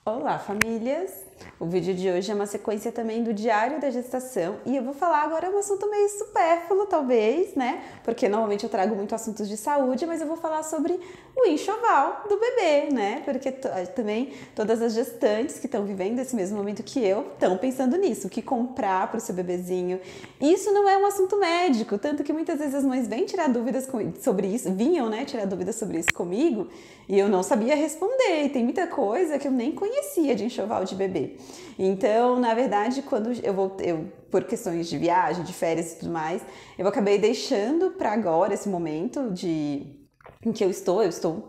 Olá, famílias! O vídeo de hoje é uma sequência também do Diário da Gestação e eu vou falar agora um assunto meio supérfluo, talvez, né? Porque normalmente eu trago muito assuntos de saúde, mas eu vou falar sobre o enxoval do bebê, né? Porque também todas as gestantes que estão vivendo esse mesmo momento que eu estão pensando nisso, o que comprar para o seu bebezinho. Isso não é um assunto médico, tanto que muitas vezes as mães vêm tirar dúvidas sobre isso, vinham, né, tirar dúvidas sobre isso comigo e eu não sabia responder. E tem muita coisa que eu nem conhecia de enxoval de bebê. Então, na verdade, quando eu por questões de viagem, de férias e tudo mais, eu acabei deixando para agora esse momento em que eu estou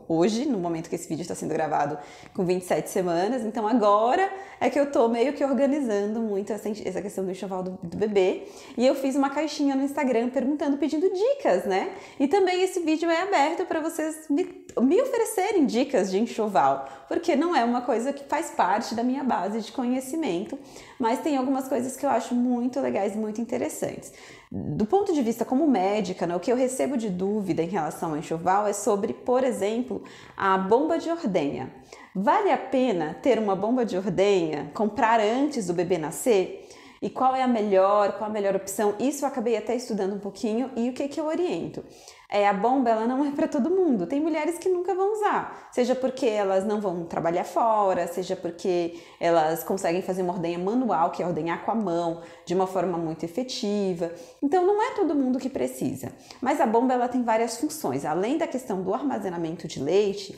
hoje, no momento que esse vídeo está sendo gravado, com 27 semanas, então agora é que eu tô meio que organizando muito essa questão do enxoval do bebê, e eu fiz uma caixinha no Instagram pedindo dicas, né? E também esse vídeo é aberto para vocês me oferecerem dicas de enxoval, porque não é uma coisa que faz parte da minha base de conhecimento, mas tem algumas coisas que eu acho muito legais e muito interessantes. Do ponto de vista como médica, né, o que eu recebo de dúvida em relação ao enxoval é sobre, por exemplo, a bomba de ordenha. Vale a pena ter uma bomba de ordenha, comprar antes do bebê nascer? E qual é a melhor opção? Isso eu acabei até estudando um pouquinho e o que eu oriento? A bomba ela não é para todo mundo. Tem mulheres que nunca vão usar, seja porque elas não vão trabalhar fora, seja porque elas conseguem fazer uma ordenha manual, que é ordenhar com a mão, de uma forma muito efetiva. Então não é todo mundo que precisa. Mas a bomba ela tem várias funções. Além da questão do armazenamento de leite,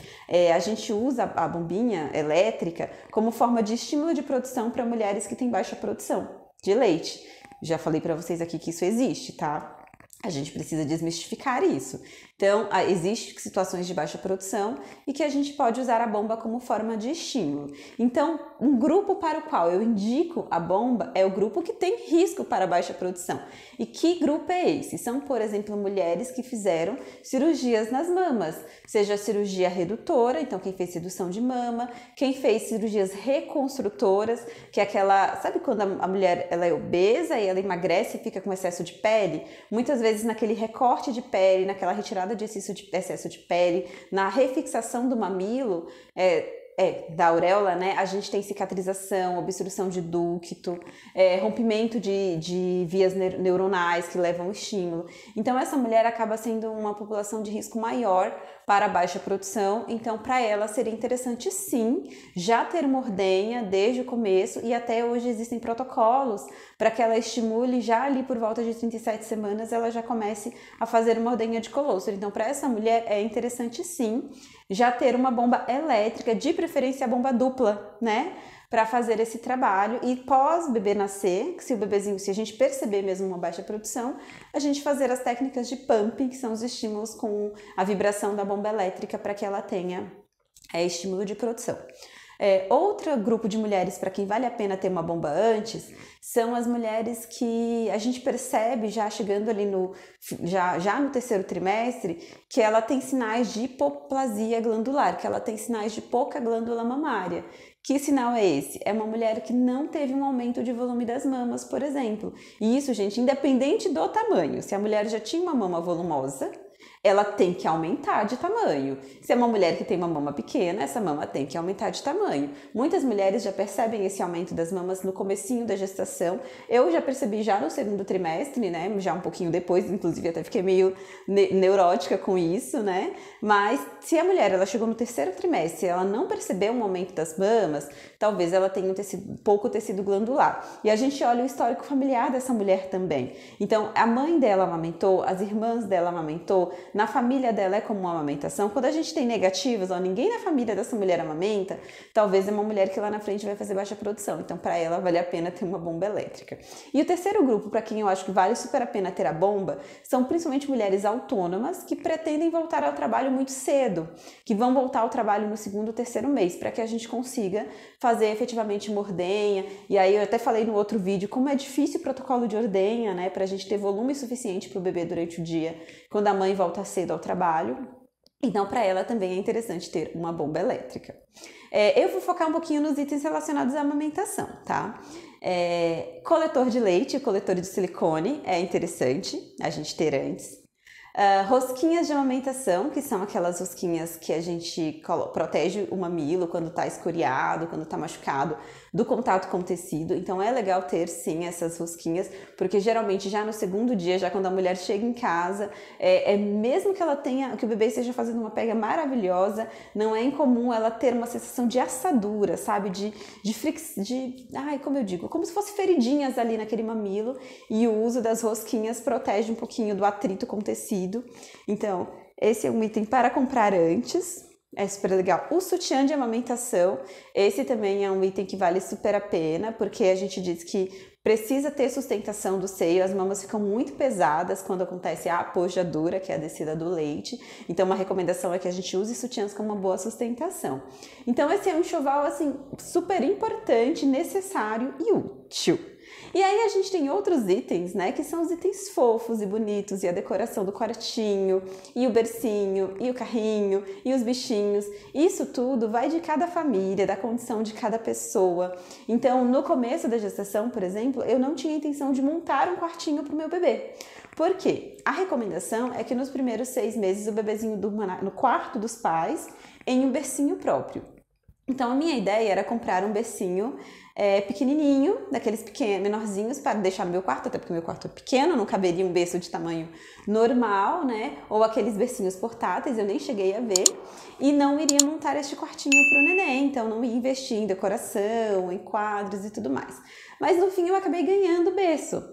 a gente usa a bombinha elétrica como forma de estímulo de produção para mulheres que têm baixa produção de leite. Já falei para vocês aqui que isso existe, tá? A gente precisa desmistificar isso. Então, existem situações de baixa produção e que a gente pode usar a bomba como forma de estímulo. Então, um grupo para o qual eu indico a bomba é o grupo que tem risco para baixa produção. E que grupo é esse? São, por exemplo, mulheres que fizeram cirurgias nas mamas, seja cirurgia redutora, então quem fez redução de mama, quem fez cirurgias reconstrutoras, que é aquela, sabe quando a mulher ela é obesa e ela emagrece e fica com excesso de pele? Muitas vezes naquele recorte de pele, naquela retirada de excesso de pele, na refixação do mamilo, da auréola, né? A gente tem cicatrização, obstrução de ducto, rompimento de vias neuronais que levam ao estímulo. Então, essa mulher acaba sendo uma população de risco maior para a baixa produção. Então, para ela seria interessante sim já ter uma ordenha desde o começo, e até hoje existem protocolos para que ela estimule já ali por volta de 37 semanas, ela já comece a fazer uma ordenha de colostro. Então, para essa mulher é interessante sim já ter uma bomba elétrica, de preferência a bomba dupla, né? Para fazer esse trabalho e pós bebê nascer, se a gente perceber mesmo uma baixa produção, a gente fazer as técnicas de pumping, que são os estímulos com a vibração da bomba elétrica para que ela tenha estímulo de produção. Outro grupo de mulheres para quem vale a pena ter uma bomba antes são as mulheres que a gente percebe já chegando ali já no terceiro trimestre que ela tem sinais de hipoplasia glandular, que ela tem sinais de pouca glândula mamária. Que sinal é esse? É uma mulher que não teve um aumento de volume das mamas, por exemplo. E isso, gente, independente do tamanho. Se a mulher já tinha uma mama volumosa, ela tem que aumentar de tamanho. Se é uma mulher que tem uma mama pequena, essa mama tem que aumentar de tamanho. Muitas mulheres já percebem esse aumento das mamas no comecinho da gestação. Eu já percebi já no segundo trimestre, né? Já um pouquinho depois, inclusive até fiquei meio neurótica com isso, né? Mas se a mulher ela chegou no terceiro trimestre e ela não percebeu um aumento das mamas, talvez ela tenha pouco tecido glandular. E a gente olha o histórico familiar dessa mulher também. Então, a mãe dela amamentou, as irmãs dela amamentou, na família dela é comum a amamentação. Quando a gente tem negativos, ninguém na família dessa mulher amamenta, talvez é uma mulher que lá na frente vai fazer baixa produção. Então, para ela, vale a pena ter uma bomba elétrica. E o terceiro grupo, para quem eu acho que vale super a pena ter a bomba, são principalmente mulheres autônomas que pretendem voltar ao trabalho muito cedo, que vão voltar ao trabalho no segundo ou terceiro mês, para que a gente consiga fazer efetivamente uma ordenha. E aí eu até falei no outro vídeo como é difícil o protocolo de ordenha, né, para a gente ter volume suficiente para o bebê durante o dia, quando a mãe volta cedo ao trabalho. Então, para ela também é interessante ter uma bomba elétrica. Eu vou focar um pouquinho nos itens relacionados à amamentação, tá? Coletor de leite, coletor de silicone é interessante a gente ter antes. Rosquinhas de amamentação, que são aquelas rosquinhas que a gente protege o mamilo quando tá escoriado, quando tá machucado, do contato com o tecido. Então é legal ter sim essas rosquinhas, porque geralmente já no segundo dia, já quando a mulher chega em casa, mesmo que ela tenha, que o bebê esteja fazendo uma pega maravilhosa, não é incomum ela ter uma sensação de assadura, sabe? Como eu digo, como se fosse feridinhas ali naquele mamilo, e o uso das rosquinhas protege um pouquinho do atrito com o tecido. Então, esse é um item para comprar antes, é super legal. O sutiã de amamentação, esse também é um item que vale super a pena, porque a gente diz que precisa ter sustentação do seio, as mamas ficam muito pesadas quando acontece a apojadura, que é a descida do leite. Então, uma recomendação é que a gente use sutiãs com uma boa sustentação. Então, esse é um enxoval, assim, super importante, necessário e útil. E aí a gente tem outros itens, né, que são os itens fofos e bonitos, e a decoração do quartinho, e o bercinho, e o carrinho, e os bichinhos. Isso tudo vai de cada família, da condição de cada pessoa. Então, no começo da gestação, por exemplo, eu não tinha intenção de montar um quartinho para o meu bebê. Por quê? A recomendação é que nos primeiros 6 meses o bebezinho durma no quarto dos pais, em um bercinho próprio. Então, a minha ideia era comprar um bercinho pequenininho, daqueles menorzinhos, para deixar no meu quarto, até porque meu quarto é pequeno, não caberia um berço de tamanho normal, né? Ou aqueles bercinhos portáteis, eu nem cheguei a ver. E não iria montar este quartinho para o neném, então não ia investir em decoração, em quadros e tudo mais. Mas no fim eu acabei ganhando o berço,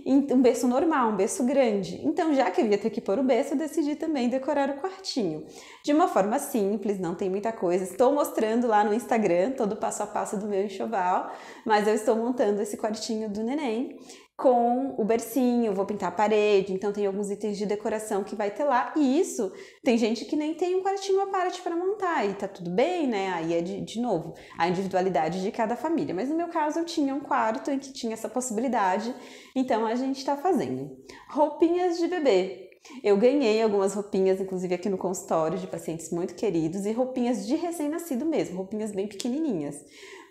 um berço normal, um berço grande. Então, já que eu ia ter que pôr o berço, eu decidi também decorar o quartinho. De uma forma simples, não tem muita coisa. Estou mostrando lá no Instagram todo o passo a passo do meu enxoval, mas eu estou montando esse quartinho do neném com o bercinho, vou pintar a parede, então tem alguns itens de decoração que vai ter lá, e isso, tem gente que nem tem um quartinho à parte para montar, e tá tudo bem, né, aí é de novo, a individualidade de cada família, mas no meu caso eu tinha um quarto em que tinha essa possibilidade, então a gente tá fazendo. Roupinhas de bebê. Eu ganhei algumas roupinhas, inclusive aqui no consultório, de pacientes muito queridos, e roupinhas de recém-nascido mesmo, roupinhas bem pequenininhas.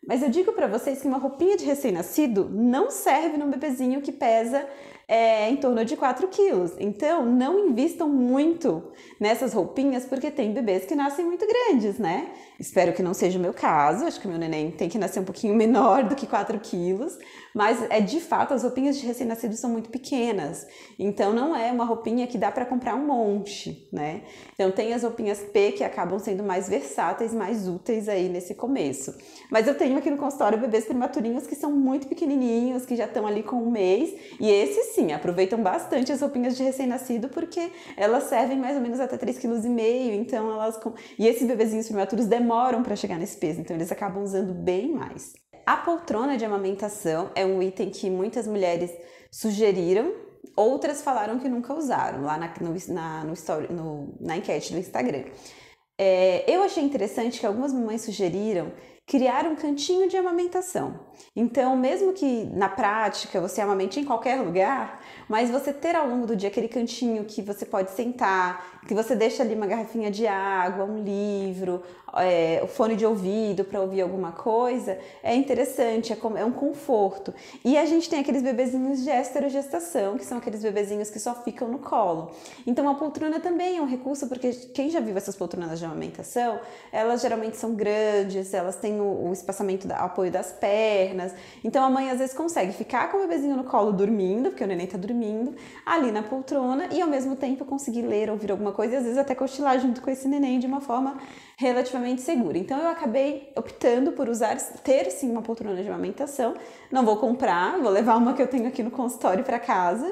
Mas eu digo para vocês que uma roupinha de recém-nascido não serve num bebezinho que pesa em torno de 4 quilos. Então, não invistam muito nessas roupinhas, porque tem bebês que nascem muito grandes, né? Espero que não seja o meu caso, acho que o meu neném tem que nascer um pouquinho menor do que 4 quilos, mas de fato as roupinhas de recém-nascido são muito pequenas, então não é uma roupinha que dá para comprar um monte, né? Então tem as roupinhas P que acabam sendo mais versáteis, mais úteis aí nesse começo. Mas eu tenho aqui no consultório bebês prematurinhos que são muito pequenininhos, que já estão ali com 1 mês, e esses sim, aproveitam bastante as roupinhas de recém-nascido, porque elas servem mais ou menos até 3,5 kg, então e esses bebezinhos prematuros demoram para chegar nesse peso, então eles acabam usando bem mais. A poltrona de amamentação é um item que muitas mulheres sugeriram, outras falaram que nunca usaram, lá na enquete do Instagram. Eu achei interessante que algumas mamães sugeriram criar um cantinho de amamentação. Então, mesmo que na prática você amamente em qualquer lugar, mas você ter ao longo do dia aquele cantinho que você pode sentar, que você deixa ali uma garrafinha de água, um livro, o fone de ouvido para ouvir alguma coisa, é interessante, é um conforto. E a gente tem aqueles bebezinhos de esterogestação, que são aqueles bebezinhos que só ficam no colo. Então, a poltrona também é um recurso, porque quem já viu essas poltronas de amamentação, elas geralmente são grandes, elas têm o espaçamento, o apoio das pernas. Então, a mãe às vezes consegue ficar com o bebezinho no colo dormindo, porque o neném tá dormindo, ali na poltrona, e ao mesmo tempo conseguir ler, ouvir alguma coisa, e às vezes até cochilar junto com esse neném de uma forma relativamente segura. Então, eu acabei optando por ter sim uma poltrona de amamentação. Não vou comprar, vou levar uma que eu tenho aqui no consultório para casa.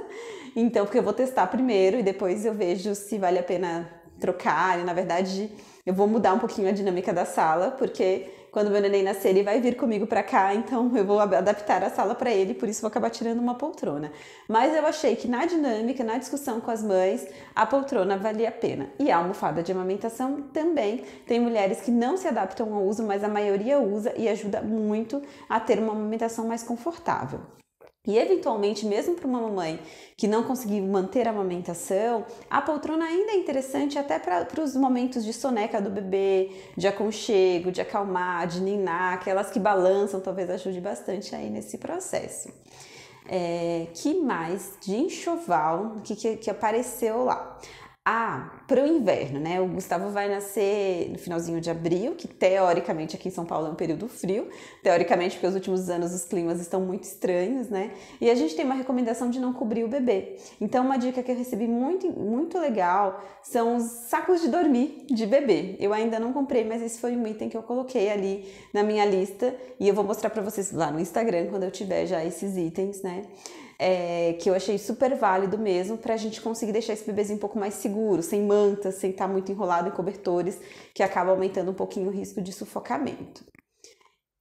Então, porque eu vou testar primeiro e depois eu vejo se vale a pena trocar. E, na verdade, eu vou mudar um pouquinho a dinâmica da sala, porque quando meu neném nascer, ele vai vir comigo para cá, então eu vou adaptar a sala para ele, por isso vou acabar tirando uma poltrona. Mas eu achei que na dinâmica, na discussão com as mães, a poltrona valia a pena. E a almofada de amamentação também. Tem mulheres que não se adaptam ao uso, mas a maioria usa e ajuda muito a ter uma amamentação mais confortável. E eventualmente, mesmo para uma mamãe que não conseguiu manter a amamentação, a poltrona ainda é interessante até para os momentos de soneca do bebê, de aconchego, de acalmar, de ninar, aquelas que balançam, talvez ajude bastante aí nesse processo. Que mais de enxoval que apareceu lá? Para o inverno, né? O Gustavo vai nascer no finalzinho de abril, que teoricamente aqui em São Paulo é um período frio. Teoricamente, porque os últimos anos os climas estão muito estranhos, né? E a gente tem uma recomendação de não cobrir o bebê. Então, uma dica que eu recebi muito, muito legal são os sacos de dormir de bebê. Eu ainda não comprei, mas esse foi um item que eu coloquei ali na minha lista. E eu vou mostrar pra vocês lá no Instagram quando eu tiver já esses itens, né? Que eu achei super válido mesmo pra gente conseguir deixar esse bebezinho um pouco mais seguro, sem mantas, sem estar muito enrolado em cobertores, que acaba aumentando um pouquinho o risco de sufocamento.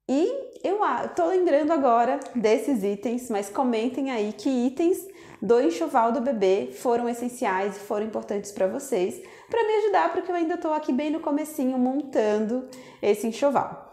E eu tô lembrando agora desses itens, mas comentem aí que itens do enxoval do bebê foram essenciais e foram importantes para vocês, para me ajudar, porque eu ainda tô aqui bem no comecinho montando esse enxoval.